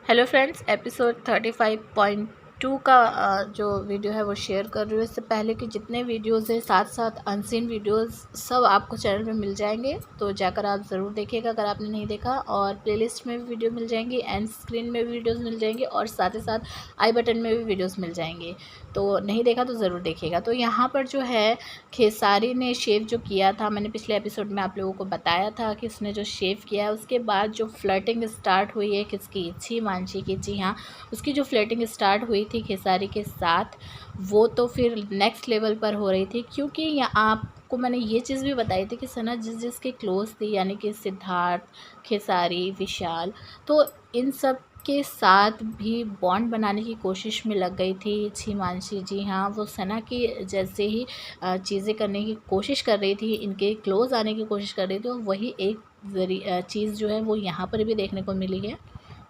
Hello friends, episode 35.2 का जो video है वो शेयर कर रही हूँ। इससे पहले कि जितने वीडियोस हैं साथ साथ अनसीन वीडियोस सब आपको चैनल में मिल जाएंगे, तो जाकर आप ज़रूर देखिएगा अगर आपने नहीं देखा। और प्लेलिस्ट में भी वीडियो मिल जाएंगी, एंड स्क्रीन में भी वीडियोस मिल जाएंगी, और साथ ही साथ आई बटन में भी वीडियोस मिल जाएंगे। तो नहीं देखा तो ज़रूर देखिएगा। तो यहाँ पर जो है खेसारी ने शेव जो किया था, मैंने पिछले एपिसोड में आप लोगों को बताया था कि उसने जो शेव किया है उसके बाद जो फ्लर्टिंग स्टार्ट हुई है किसकी, हिमांशी की। जी हाँ, उसकी जो फ्लर्टिंग स्टार्ट हुई थी खेसारी के साथ, वो तो फिर नेक्स्ट लेवल पर हो रही थी। क्योंकि यहाँ आपको मैंने ये चीज़ भी बताई थी कि सना जिसके क्लोज थी, यानी कि सिद्धार्थ, खेसारी, विशाल, तो इन सब के साथ भी बॉन्ड बनाने की कोशिश में लग गई थी हिमांशी। जी हाँ, वो सना की जैसे ही चीज़ें करने की कोशिश कर रही थी, इनके क्लोज़ आने की कोशिश कर रही थी, और वही एक चीज़ जो है वो यहाँ पर भी देखने को मिली है।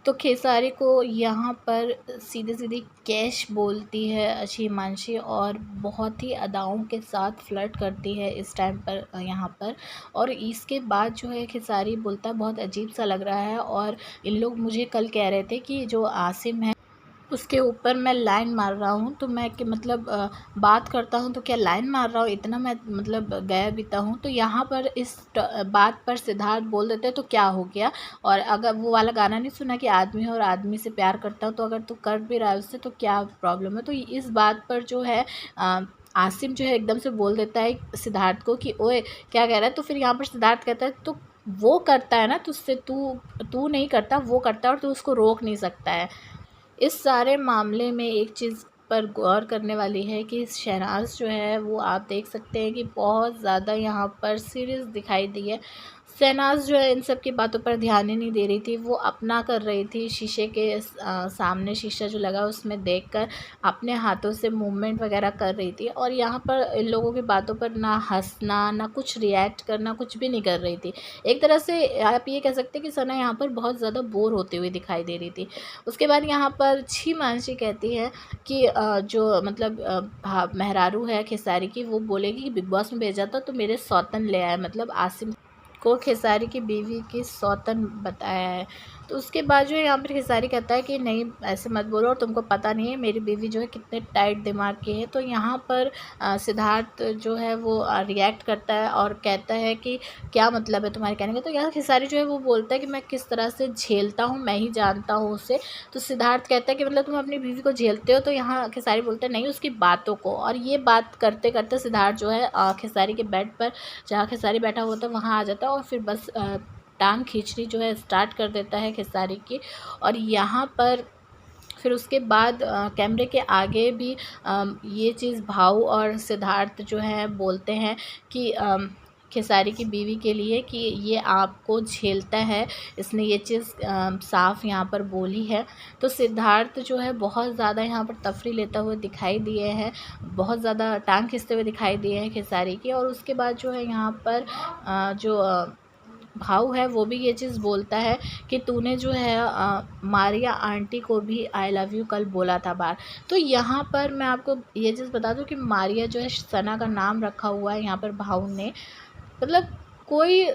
तो खेसारी को यहाँ पर सीधे सीधे कैश बोलती है अच्छी हिमांशी, और बहुत ही अदाओं के साथ फ्लर्ट करती है इस टाइम पर यहाँ पर। और इसके बाद जो है खेसारी बोलता है बहुत अजीब सा लग रहा है। और इन लोग मुझे कल कह रहे थे कि जो आसिम है उसके ऊपर मैं लाइन मार रहा हूँ, तो मैं कि मतलब बात करता हूँ तो क्या लाइन मार रहा हूँ, इतना मैं मतलब गया बीता हूँ। तो यहाँ पर इस बात पर सिद्धार्थ बोल देते हैं तो क्या हो गया। और अगर वो वाला गाना नहीं सुना कि आदमी है और आदमी से प्यार करता हूँ, तो अगर तू कर भी रहा है उससे तो क्या प्रॉब्लम है। तो इस बात पर जो है आसिम जो है एकदम से बोल देता है सिद्धार्थ को कि ओए क्या कह रहा है। तो फिर यहाँ पर सिद्धार्थ कहता है तो वो करता है ना तुझसे, तू तू नहीं करता, वो करता है, और तू उसको रोक नहीं सकता है। इस सारे मामले में एक चीज़ पर गौर करने वाली है कि शहनाज जो है वो आप देख सकते हैं कि बहुत ज़्यादा यहाँ पर सीरियस दिखाई दी है। शहनाज जो है इन सब की बातों पर ध्यान ही नहीं दे रही थी, वो अपना कर रही थी। शीशे के सामने शीशा जो लगा उसमें देखकर अपने हाथों से मूवमेंट वगैरह कर रही थी, और यहाँ पर इन लोगों की बातों पर ना हंसना ना कुछ रिएक्ट करना, कुछ भी नहीं कर रही थी। एक तरह से आप ये कह सकते हैं कि सना यहाँ पर बहुत ज़्यादा बोर होती हुई दिखाई दे रही थी। उसके बाद यहाँ पर छी मानसी कहती है कि जो मतलब मेहरारू है खेसारी की, वो बोलेगी कि बिग बॉस में भेजा था तो मेरे सौतन ले आया, मतलब आसिम को खेसारी की बीवी की सौतन बताया है। तो उसके बाद जो है यहाँ पर खेसारी कहता है कि नहीं ऐसे मत बोलो, और तुमको पता नहीं है मेरी बीवी जो है कितने टाइट दिमाग की है। तो यहाँ पर सिद्धार्थ जो है वो रिएक्ट करता है और कहता है कि क्या मतलब है तुम्हारे कहने का। तो यहाँ खेसारी जो है वो बोलता है कि मैं किस तरह से झेलता हूँ मैं ही जानता हूँ उसे। तो सिद्धार्थ कहता है कि मतलब तुम अपनी बीवी को झेलते हो। तो यहाँ खेसारी बोलता है नहीं, उसकी बातों को। और ये बात करते करते सिद्धार्थ जो है खेसारी के बेड पर जहाँ खेसारी बैठा होता है वहाँ आ जाता है, और फिर बस टांग खींचनी जो है स्टार्ट कर देता है खेसारी की। और यहाँ पर फिर उसके बाद कैमरे के आगे भी ये चीज़ भाऊ और सिद्धार्थ जो है बोलते हैं कि खेसारी की बीवी के लिए कि ये आपको झेलता है, इसने ये चीज़ साफ यहाँ पर बोली है। तो सिद्धार्थ जो है बहुत ज़्यादा यहाँ पर तफरी लेता हुआ दिखाई दिए हैं, बहुत ज़्यादा टांग खींचते हुए दिखाई दिए हैं खेसारी की। और उसके बाद जो है यहाँ पर जो भाऊ है वो भी ये चीज़ बोलता है कि तूने जो है मारिया आंटी को भी आई लव यू कल बोला था बाहर। तो यहाँ पर मैं आपको ये चीज़ बता दूँ कि मारिया जो है सना का नाम रखा हुआ है यहाँ पर भाऊ ने। मतलब कोई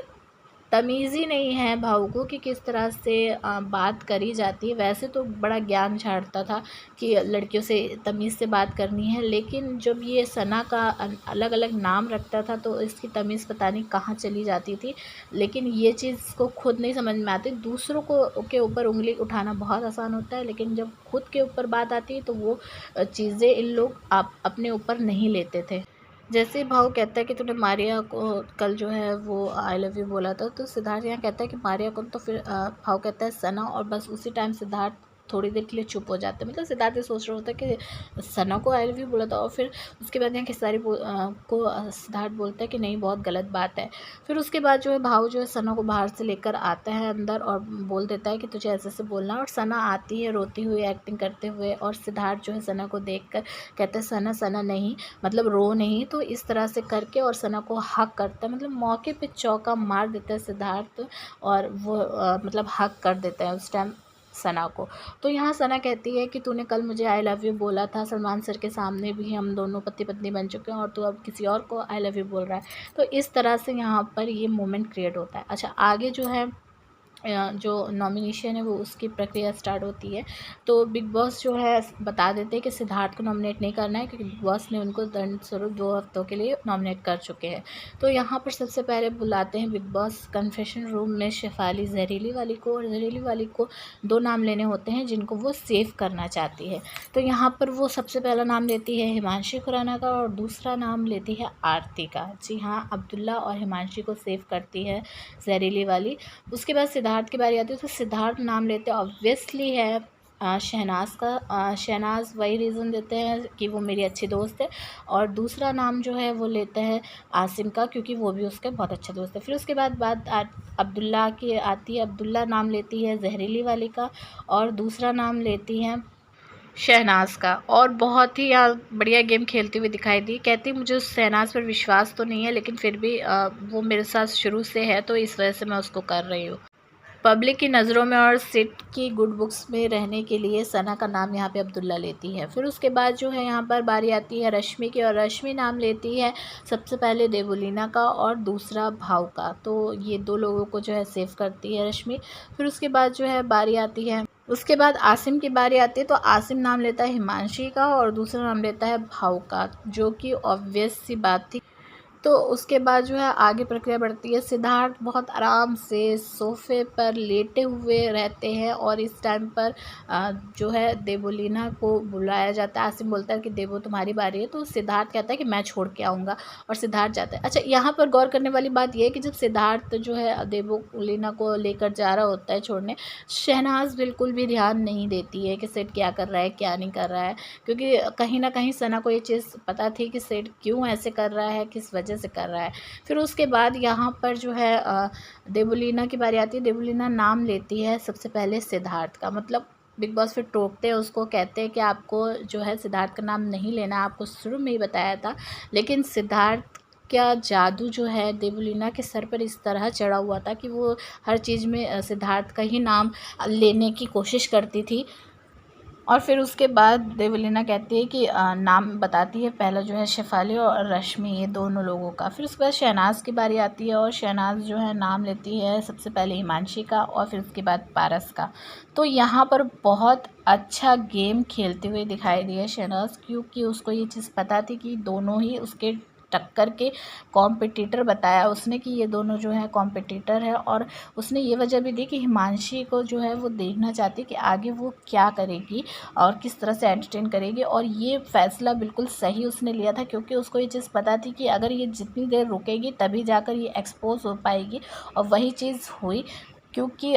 तमीज़ ही नहीं है भाऊ को कि किस तरह से बात करी जाती है। वैसे तो बड़ा ज्ञान झाड़ता था कि लड़कियों से तमीज़ से बात करनी है, लेकिन जब ये सना का अलग अलग नाम रखता था तो इसकी तमीज़ पता नहीं कहाँ चली जाती थी। लेकिन ये चीज़ को खुद नहीं समझ में आती। दूसरों को के ऊपर उंगली उठाना बहुत आसान होता है, लेकिन जब खुद के ऊपर बात आती है तो वो चीज़ें इन लोग आप अपने ऊपर नहीं लेते थे। जैसे भाव कहता है कि तूने मारिया को कल जो है वो आई लव यू बोला था, तो सिद्धार्थ यहाँ कहता है कि मारिया को, तो फिर भाव कहता है सना, और बस उसी टाइम सिद्धार्थ थोड़ी देर के लिए चुप हो जाते हैं। मतलब सिद्धार्थ ये सोच रहा होता है कि सना को आई लव यू बोला था। और फिर उसके बाद यहाँ खेसारी को सिद्धार्थ बोलता है कि नहीं बहुत गलत बात है। फिर उसके बाद जो है भाव जो है सना को बाहर से लेकर आता है अंदर और बोल देता है कि तुझे ऐसे से बोलना। और सना आती है रोती हुई एक्टिंग करते हुए, और सिद्धार्थ जो है सना को देख कर कहता है सना सना नहीं, मतलब रो नहीं। तो इस तरह से करके और सना को हक करता है, मतलब मौके पे चौका मार देता है सिद्धार्थ, और वो मतलब हक कर देता है उस टाइम सना को। तो यहाँ सना कहती है कि तूने कल मुझे आई लव यू बोला था, सलमान सर के सामने भी हम दोनों पति पत्नी बन चुके हैं, और तू अब किसी और को आई लव यू बोल रहा है। तो इस तरह से यहाँ पर ये मोमेंट क्रिएट होता है। अच्छा, आगे जो है जो नॉमिनेशन है वो उसकी प्रक्रिया स्टार्ट होती है। तो बिग बॉस जो है बता देते हैं कि सिद्धार्थ को नॉमिनेट नहीं करना है, क्योंकि बिग बॉस ने उनको दंड स्वरूप 2 हफ्तों के लिए नॉमिनेट कर चुके हैं। तो यहाँ पर सबसे पहले बुलाते हैं बिग बॉस कन्फेशन रूम में शेफाली जहरीली वाली को, और जहरीली वाली को 2 नाम लेने होते हैं जिनको वो सेव करना चाहती है। तो यहाँ पर वो सबसे पहला नाम लेती है हिमांशी खुराना का, और दूसरा नाम लेती है आरती का। जी हाँ, अब्दुल्ला और हिमांशी को सेव करती है जहरीली वाली। उसके बाद सिद्धार्थ की बारी आती है, तो सिद्धार्थ नाम लेते हैं ऑब्वियसली है शहनाज़ का। शहनाज़ वही रीज़न देते हैं कि वो मेरी अच्छी दोस्त है, और दूसरा नाम जो है वो लेते हैं आसिम का, क्योंकि वो भी उसके बहुत अच्छे दोस्त है। फिर उसके बाद बात अब्दुल्ला की आती है। अब्दुल्ला नाम लेती है जहरीली वाली का, और दूसरा नाम लेती हैं शहनाज का। और बहुत ही बढ़िया गेम खेलती हुई दिखाई दी। कहती मुझे उस शहनाज पर विश्वास तो नहीं है, लेकिन फिर भी वो मेरे साथ शुरू से है, तो इस वजह से मैं उसको कर रही हूँ। पब्लिक की नज़रों में और सिट की गुड बुक्स में रहने के लिए सना का नाम यहाँ पे अब्दुल्ला लेती है। फिर उसके बाद जो है यहाँ पर बारी आती है रश्मि की, और रश्मि नाम लेती है सबसे पहले देवुलीना का और दूसरा भाव का। तो ये 2 लोगों को जो है सेव करती है रश्मि। फिर उसके बाद जो है बारी आती है, उसके बाद आसिम की बारी आती है। तो आसिम नाम लेता है हिमांशी का, और दूसरा नाम लेता है भाव का, जो कि ऑब्वियस सी बात थी। तो उसके बाद जो है आगे प्रक्रिया बढ़ती है। सिद्धार्थ बहुत आराम से सोफ़े पर लेटे हुए रहते हैं, और इस टाइम पर जो है देवोलीना को बुलाया जाता है। आसिम बोलता है कि देवो तुम्हारी बारी है, तो सिद्धार्थ कहता है कि मैं छोड़ के आऊँगा, और सिद्धार्थ जाता है। अच्छा, यहाँ पर गौर करने वाली बात यह है कि जब सिद्धार्थ जो है देवोलीना को लेकर जा रहा होता है छोड़ने, शहनाज बिल्कुल भी ध्यान नहीं देती है कि सेठ क्या कर रहा है क्या नहीं कर रहा है, क्योंकि कहीं ना कहीं सना को ये चीज़ पता थी कि सेठ क्यों ऐसे कर रहा है, किस वजह से कर रहा है। फिर उसके बाद यहाँ पर जो है देवुलीना की बारी आती है। देवुलीना नाम लेती है सबसे पहले सिद्धार्थ का। मतलब बिग बॉस फिर टोकते हैं उसको, कहते हैं कि आपको जो है सिद्धार्थ का नाम नहीं लेना, आपको शुरू में ही बताया था। लेकिन सिद्धार्थ क्या जादू जो है देवुलीना के सर पर इस तरह चढ़ा हुआ था कि वो हर चीज़ में सिद्धार्थ का ही नाम लेने की कोशिश करती थी। और फिर उसके बाद देवलीना कहती है कि नाम बताती है, पहला जो है शेफाली और रश्मि, ये दोनों लोगों का। फिर उसके बाद शहनाज की बारी आती है, और शहनाज जो है नाम लेती है सबसे पहले हिमांशी का, और फिर उसके बाद पारस का। तो यहाँ पर बहुत अच्छा गेम खेलते हुए दिखाई दी है शहनाज, क्योंकि उसको ये चीज़ पता थी कि दोनों ही उसके टक्कर के कॉम्पिटिटर बताया उसने कि ये दोनों जो है कॉम्पिटिटर है। और उसने ये वजह भी दी कि हिमांशी को जो है वो देखना चाहती कि आगे वो क्या करेगी और किस तरह से एंटरटेन करेगी। और ये फ़ैसला बिल्कुल सही उसने लिया था, क्योंकि उसको ये चीज़ पता थी कि अगर ये जितनी देर रुकेगी तभी जाकर ये एक्सपोज हो पाएगी, और वही चीज़ हुई। क्योंकि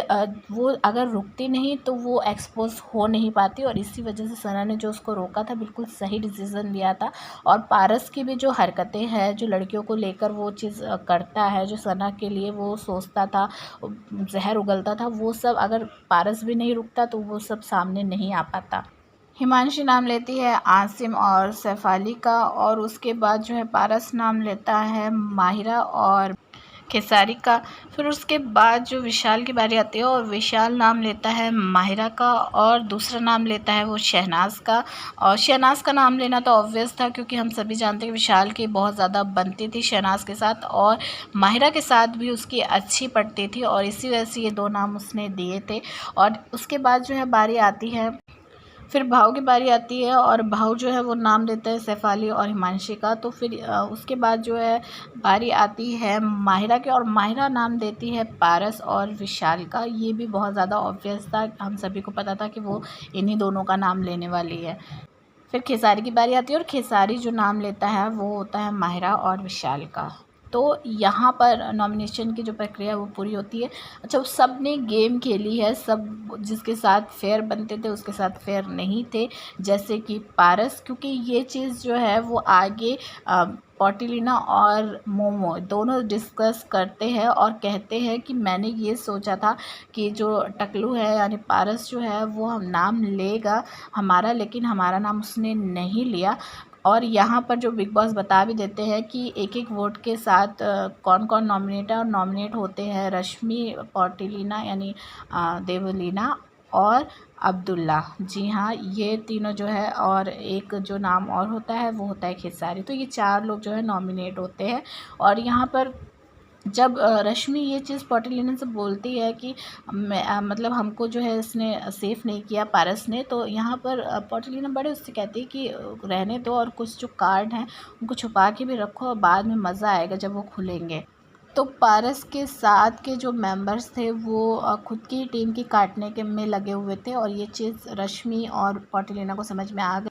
वो अगर रुकती नहीं तो वो एक्सपोज हो नहीं पाती, और इसी वजह से सना ने जो उसको रोका था बिल्कुल सही डिसीज़न लिया था। और पारस की भी जो हरकतें हैं, जो लड़कियों को लेकर वो चीज़ करता है, जो सना के लिए वो सोचता था, जहर उगलता था, वो सब अगर पारस भी नहीं रुकता तो वो सब सामने नहीं आ पाता। हिमांशी नाम लेती है आसिम और सैफाली का, और उसके बाद जो है पारस नाम लेता है माहिरा और खेसारी का। फिर उसके बाद जो विशाल की बारी आती है, और विशाल नाम लेता है माहिरा का, और दूसरा नाम लेता है वो शहनाज का। और शहनाज का नाम लेना तो ऑब्वियस था, क्योंकि हम सभी जानते हैं कि विशाल की बहुत ज़्यादा बनती थी शहनाज के साथ, और माहिरा के साथ भी उसकी अच्छी पड़ती थी, और इसी वजह से ये 2 नाम उसने दिए थे। और उसके बाद जो है बारी आती है, फिर भाव की बारी आती है, और भाव जो है वो नाम देता है सैफाली और हिमांशी का। तो फिर उसके बाद जो है बारी आती है माहिरा के, और माहिरा नाम देती है पारस और विशाल का। ये भी बहुत ज़्यादा ऑब्वियस था, हम सभी को पता था कि वो इन्हीं दोनों का नाम लेने वाली है। फिर खेसारी की बारी आती है, और खेसारी जो नाम लेता है वो होता है माहिरा और विशाल का। तो यहाँ पर नॉमिनेशन की जो प्रक्रिया वो पूरी होती है। अच्छा, सब ने गेम खेली है, सब जिसके साथ फेयर बनते थे उसके साथ फेयर नहीं थे, जैसे कि पारस, क्योंकि ये चीज़ जो है वो आगे पॉटिलिना और मोमो दोनों डिस्कस करते हैं, और कहते हैं कि मैंने ये सोचा था कि जो टकलू है यानी पारस जो है वो हम नाम लेगा हमारा, लेकिन हमारा नाम उसने नहीं लिया। और यहाँ पर जो बिग बॉस बता भी देते हैं कि एक एक वोट के साथ कौन कौन नॉमिनेट है, और नॉमिनेट होते हैं रश्मि, पॉटिलिना यानी देवलीना और अब्दुल्ला। जी हाँ, ये तीनों जो है, और एक जो नाम और होता है वो होता है खेसारी। तो ये 4 लोग जो है नॉमिनेट होते हैं। और यहाँ पर जब रश्मि ये चीज़ पॉटिलियन से बोलती है कि मतलब हमको जो है इसने सेफ़ नहीं किया पारस ने, तो यहाँ पर पॉटिलियन बड़े उससे कहती है कि रहने दो और कुछ जो कार्ड हैं उनको छुपा के भी रखो और बाद में मज़ा आएगा जब वो खुलेंगे। तो पारस के साथ के जो मेंबर्स थे वो खुद की टीम की काटने के में लगे हुए थे और ये चीज़ रश्मि और पॉटिलियन को समझ में आ गई।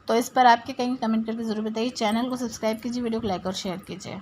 तो इस पर आपके कहीं कमेंट करके ज़रूर बताइए। चैनल को सब्सक्राइब कीजिए, वीडियो को लाइक और शेयर कीजिए।